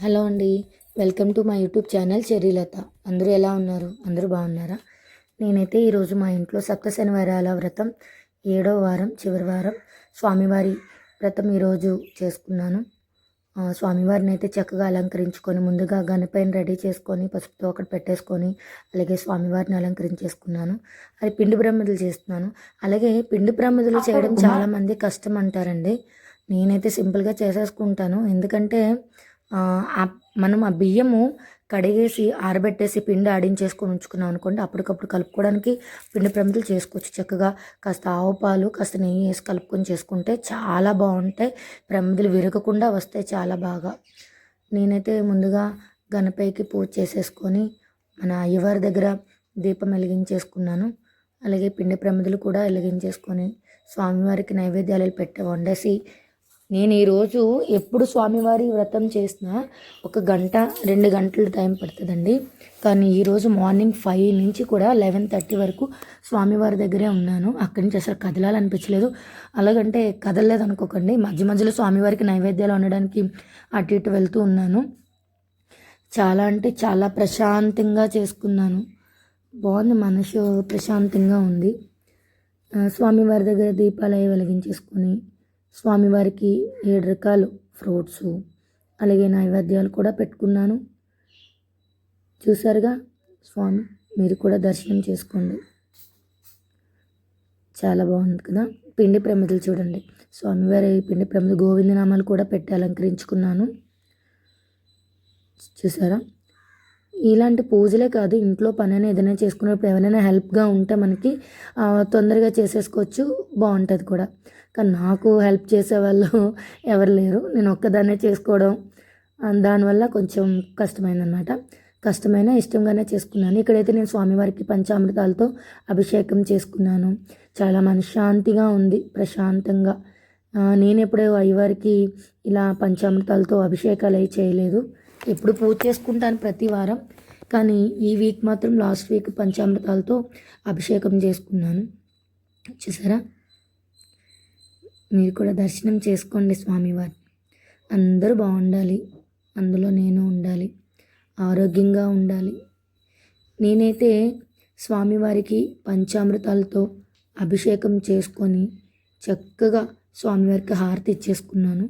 Hello అండి. Welcome to my YouTube channel Cherrylatha. అందరూ ఎలా ఉన్నారు? అందరూ బాగున్నారా? నేనైతే ఈరోజు మా ఇంట్లో సప్త శనివారాల వ్రతం 7వ వారం చివరి వారం స్వామివారి వ్రతం ఈరోజు చేసుకున్నాను. స్వామివారిని అయితే చక్కగా అలంకరించుకొని ముందుగా గణపైన రెడీ చేసుకొని పసుపుతో అక్కడ పెట్టేసుకొని అలాగే స్వామివారిని అలంకరించేసుకున్నాను. అది పిండి బ్రహ్మదులు చేస్తున్నాను. అలాగే పిండి బ్రహ్మదులు చేయడం చాలామంది కష్టం అంటారండి. నేనైతే సింపుల్గా చేసేసుకుంటాను. ఎందుకంటే మనం ఆ బియ్యము కడిగేసి ఆరబెట్టేసి పిండి ఆడించేసుకొని ఉంచుకున్నాం అనుకోండి, అప్పటికప్పుడు కలుపుకోవడానికి పిండి ప్రమిదలు చేసుకోవచ్చు. చక్కగా కాస్త ఆవు పాలు కాస్త నెయ్యి వేసి కలుపుకొని చేసుకుంటే చాలా బాగుంటాయి. ప్రమిదలు విరగకుండా వస్తాయి చాలా బాగా. నేనైతే ముందుగా గణపైకి పూజ చేసేసుకొని మన అయ్యవారి దగ్గర దీపం వెలిగించేసుకున్నాను. అలాగే పిండి ప్రమిదలు కూడా వెలిగించేసుకొని స్వామివారికి నైవేద్యాలు వండేసి నేను ఈరోజు ఎప్పుడు స్వామివారి వ్రతం చేసినా 1 గంట 2 గంటలు టైం పడుతుందండి. కానీ ఈరోజు మార్నింగ్ 5 నుంచి కూడా 11:30 వరకు స్వామివారి దగ్గరే ఉన్నాను. అక్కడి నుంచి అసలు కదలాలనిపించలేదు. అలాగంటే కదలలేదు అనుకోకండి, మధ్య మధ్యలో స్వామివారికి నైవేద్యాలు వండడానికి అటు ఇటు వెళ్తూ ఉన్నాను. చాలా అంటే చాలా ప్రశాంతంగా చేసుకున్నాను. బాగుంది, మనసు ప్రశాంతంగా ఉంది. స్వామివారి దగ్గర దీపాలు అవి వెలిగించేసుకొని స్వామివారికి 7 రకాలు ఫ్రూట్స్ అలాగే నైవేద్యాలు కూడా పెట్టుకున్నాను. చూసారుగా స్వామి, మీరు కూడా దర్శనం చేసుకోండి. చాలా బాగుంది కదా. పిండి ప్రమిదలు చూడండి, స్వామివారి పిండి ప్రమిద గోవిందనామాలు కూడా పెట్టి అలంకరించుకున్నాను. చూసారా, ఇలాంటి పూజలే కాదు, ఇంట్లో పనైనా ఏదైనా చేసుకున్నప్పుడు ఎవరైనా హెల్ప్గా ఉంటే మనకి తొందరగా చేసేసుకోవచ్చు, బాగుంటుంది కూడా. కానీ నాకు హెల్ప్ చేసేవాళ్ళు ఎవరు లేరు, నేను ఒక్కదాన్నే చేసుకోవడం, దానివల్ల కొంచెం కష్టమైందనమాట. కష్టమైన ఇష్టంగానే చేసుకున్నాను. ఇక్కడైతే నేను స్వామివారికి పంచామృతాలతో అభిషేకం చేసుకున్నాను. చాలా మనశ్శాంతిగా ఉంది, ప్రశాంతంగా. నేను ఎప్పుడూ అయ్యవారికి ఇలా పంచామృతాలతో అభిషేకాలు అవి చేయలేదు. ఎప్పుడు పూజ చేసుకుంటాను ప్రతి వారం, కానీ ఈ వీక్ మాత్రం లాస్ట్ వీక్ పంచామృతాలతో అభిషేకం చేసుకున్నాను. చూసారా, మీరు కూడా దర్శనం చేసుకోండి స్వామివారి. అందరూ బాగుండాలి, అందులో నేను ఉండాలి, ఆరోగ్యంగా ఉండాలి. నేనైతే స్వామివారికి పంచామృతాలతో అభిషేకం చేసుకొని చక్కగా స్వామివారికి హారతి ఇచ్చేసుకున్నాను.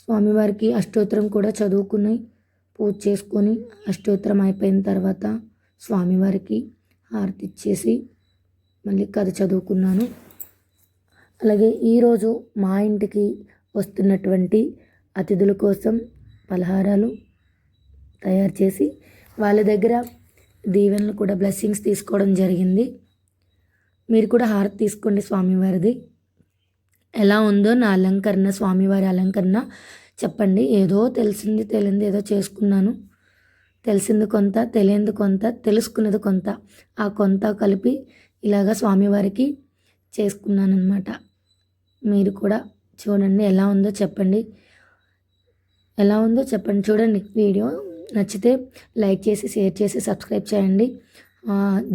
స్వామివారికి అష్టోత్తరం కూడా చదువుకుని పూజ చేసుకొని అష్టోత్తరం అయిపోయిన తర్వాత స్వామివారికి హారతి ఇచ్చేసి మళ్ళీ కథ చదువుకున్నాను. అలాగే ఈరోజు మా ఇంటికి వస్తున్నటువంటి అతిథుల కోసం పలహారాలు తయారు చేసి వాళ్ళ దగ్గర దీవెనలు కూడా బ్లెస్సింగ్స్ తీసుకోవడం జరిగింది. మీరు కూడా హారతి తీసుకోండి స్వామివారిది. ఎలా ఉందో నా అలంకరణ, స్వామివారి అలంకరణ చెప్పండి. ఏదో తెలిసింది తెలియంది ఏదో చేసుకున్నాను. తెలిసింది కొంత, తెలియంది కొంత, తెలుసుకున్నది కొంత, ఆ కొంత కలిపి ఇలాగా స్వామివారికి చేసుకున్నాను అనమాట. మీరు కూడా చూడండి, ఎలా ఉందో చెప్పండి, ఎలా ఉందో చెప్పండి. చూడండి, వీడియో నచ్చితే లైక్ చేసి షేర్ చేసి సబ్స్క్రైబ్ చేయండి.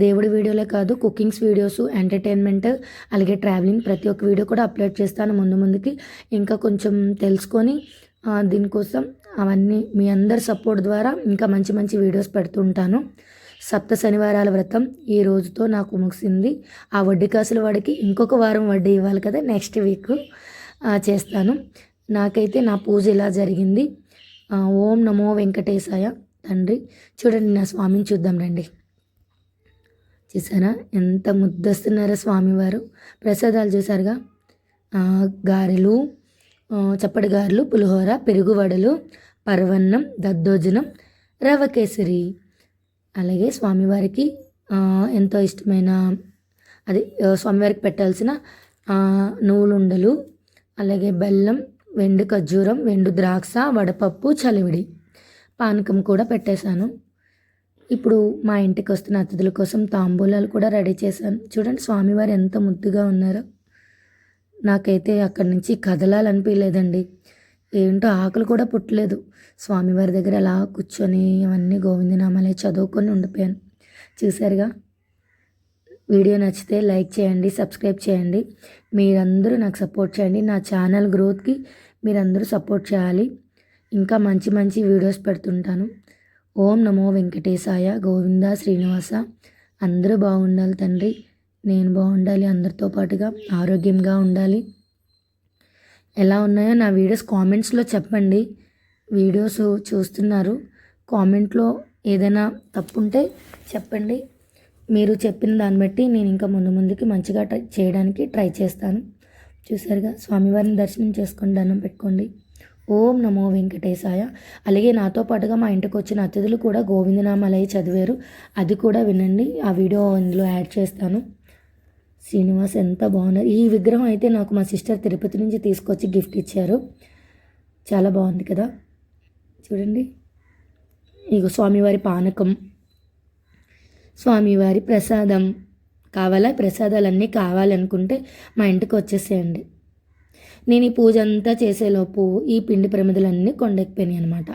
దేవుడి వీడియోలే కాదు, కుకింగ్స్ వీడియోస్, ఎంటర్టైన్మెంట్, అలాగే ట్రావెలింగ్ ప్రతి ఒక్క వీడియో కూడా అప్లోడ్ చేస్తాను ముందుకి. ఇంకా కొంచెం తెలుసుకొని దీనికోసం అవన్నీ మీ అందరి సపోర్ట్ ద్వారా ఇంకా మంచి మంచి వీడియోస్ పెడుతుంటాను. సప్త శనివారాల వ్రతం ఈ రోజుతో నాకు ముగిసింది. ఆ వడ్డీ కాసుల వాడికి ఇంకొక వారం వడ్డీ ఇవ్వాలి కదా, నెక్స్ట్ వీక్ చేస్తాను. నాకైతే నా పూజ ఇలా జరిగింది. ఓం నమో వెంకటేశాయ. తండ్రి, చూడండి నా స్వామిని చూద్దాం రండి. చూసారా ఎంత ముద్దస్తున్నారో స్వామివారు. ప్రసాదాలు చూసారుగా, గారెలు, చప్పటి గారెలు, పులిహోర, పెరుగు వడలు, పరవన్నం, దద్దోజనం, రవ కేసరి. అలాగే స్వామివారికి ఎంతో ఇష్టమైన అది స్వామివారికి పెట్టాల్సిన నువ్వులుండలు, అలాగే బెల్లం, వెండు ఖర్జూరం, వెండు ద్రాక్ష, వడపప్పు, చలివిడి, పానకం కూడా పెట్టేశాను. ఇప్పుడు మా ఇంటికి వస్తున్న అతిథుల కోసం తాంబూలాలు కూడా రెడీ చేశాను. చూడండి స్వామివారు ఎంత ముద్దుగా ఉన్నారో. నాకైతే అక్కడి నుంచి కదలాలనిపించలేదండి. ఏంటో ఆకలి కూడా పుట్టలేదు. స్వామివారి దగ్గర అలా కూర్చొని అవన్నీ గోవిందనామాలే చదువుకొని ఉండిపోయాను. చూసారుగా, వీడియో నచ్చితే లైక్ చేయండి, సబ్స్క్రైబ్ చేయండి. మీరందరూ నాకు సపోర్ట్ చేయండి. నా ఛానల్ గ్రోత్కి మీరందరూ సపోర్ట్ చేయాలి. ఇంకా మంచి మంచి వీడియోస్ పెడుతుంటాను. ఓం నమో వెంకటేశాయ, గోవింద శ్రీనివాస. అందరూ బాగుండాలి తండ్రి, నేను బాగుండాలి, అందరితో పాటుగా ఆరోగ్యంగా ఉండాలి. ఎలా ఉన్నాయో నా వీడియోస్ కామెంట్స్లో చెప్పండి. వీడియోస్ చూస్తున్నారు, కామెంట్లో ఏదైనా తప్పు ఉంటే చెప్పండి. మీరు చెప్పిన దాన్ని బట్టి నేను ఇంకా ముందుకి మంచిగా చేయడానికి ట్రై చేస్తాను. చూసారుగా, స్వామివారిని దర్శనం చేసుకొని దండం పెట్టుకోండి. ఓం నమో వెంకటేశాయ. అలాగే నాతో పాటుగా మా ఇంటికి వచ్చిన అతిథులు కూడా గోవిందనామాలయ్య చదివారు, అది కూడా వినండి. ఆ వీడియో ఇందులో యాడ్ చేస్తాను. శ్రీనివాస్ ఎంత బాగున్నారు. ఈ విగ్రహం అయితే నాకు మా సిస్టర్ తిరుపతి నుంచి తీసుకొచ్చి గిఫ్ట్ ఇచ్చారు. చాలా బాగుంది కదా, చూడండి. ఇగో స్వామివారి పానకం, స్వామివారి ప్రసాదం. కావాలా? ప్రసాదాలన్నీ కావాలనుకుంటే మా ఇంటికి వచ్చేసేయండి. నేను ఈ పూజ అంతా చేసేలోపు ఈ పిండి ప్రమిదలన్నీ కొండెక్కిపోయినాయి అనమాట.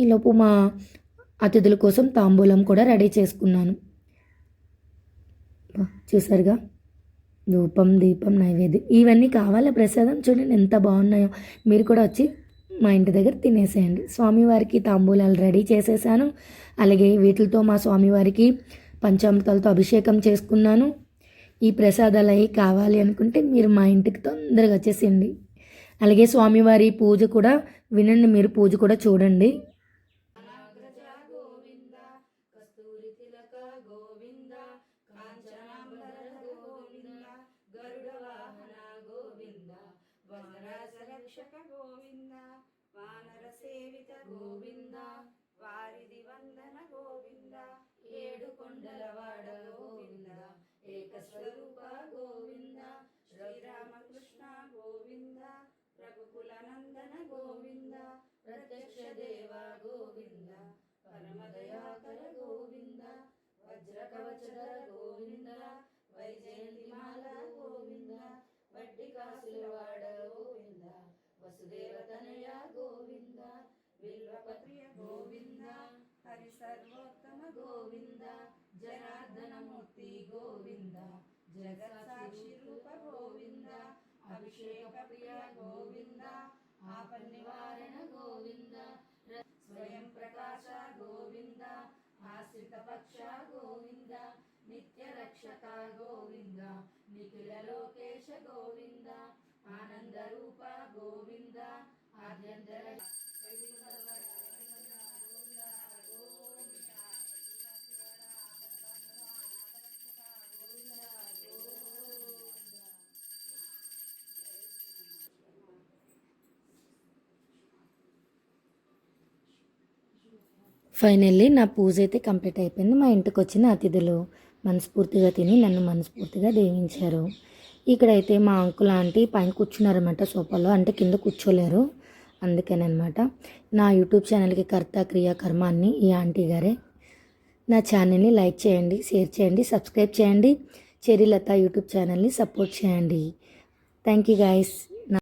ఈలోపు మా అతిథుల కోసం తాంబూలం కూడా రెడీ చేసుకున్నాను. చూసారుగా, ధూపం, దీపం, నైవేద్యం ఇవన్నీ కావాలా ప్రసాదం. చూడండి ఎంత బాగున్నాయో. మీరు కూడా వచ్చి మా ఇంటి దగ్గర తినేసేయండి. స్వామివారికి తాంబూలాలు రెడీ చేసేసాను. అలాగే వీటితో మా స్వామివారికి పంచామృతాలతో అభిషేకం చేసుకున్నాను. ఈ ప్రసాదాలు అవి కావాలి అనుకుంటే మీరు మా ఇంటికి తొందరగా వచ్చేసేయండి. అలాగే స్వామివారి పూజ కూడా వినండి, మీరు పూజ కూడా చూడండి. వానర సేవిత గోవింద, వారిది వందన గోవింద, ఏడు కొండలవాడ గోవింద, ఏకస్వరూప గోవింద, శ్రీరామకృష్ణ గోవింద, రఘుకుల నందన గోవింద, ప్రత్యక్ష దేవ గోవింద, పరమదయాకర గోవింద, వజ్ర కవచధర గోవింద, వైజయంతిమాల గోవింద, వడ్డి కాసులవాడ గోవింద, వసుదేవతనయ గోవింద, బిల్వపత్రియ గోవింద, హరి సర్వోత్తమ గోవింద, జనార్దనమూర్తి గోవింద, జగత్సాక్షి రూప గోవింద, అభిషేక ప్రియ గోవింద, ఆపన్నివారణ గోవింద, స్వయం ప్రకాశ గోవింద, ఆశ్రిత పక్ష గోవింద, నిత్య రక్షక గోవింద, నిఖిల లోకేశ గోవింద, ఆనంద రూప గోవింద, ఆద్యంతర ఫైనల్లీ నా పూజ అయితే కంప్లీట్ అయిపోయింది. మా ఇంటికి వచ్చిన అతిథులు మనస్ఫూర్తిగా తిని నన్ను మనస్ఫూర్తిగా దీవించారు. ఇక్కడైతే మా అంకుల్ ఆంటీ పైన కూర్చున్నారన్నమాట సోఫాలో, అంటే కింద కూర్చోలేరు, అందుకేనమాట. నా యూట్యూబ్ ఛానల్కి కర్త క్రియ కర్మ అన్ని ఈ ఆంటీ గారే. నా ఛానల్ని లైక్ చేయండి, షేర్ చేయండి, సబ్స్క్రైబ్ చేయండి. చెర్రీలత యూట్యూబ్ ఛానల్ని సపోర్ట్ చేయండి. Thank you guys.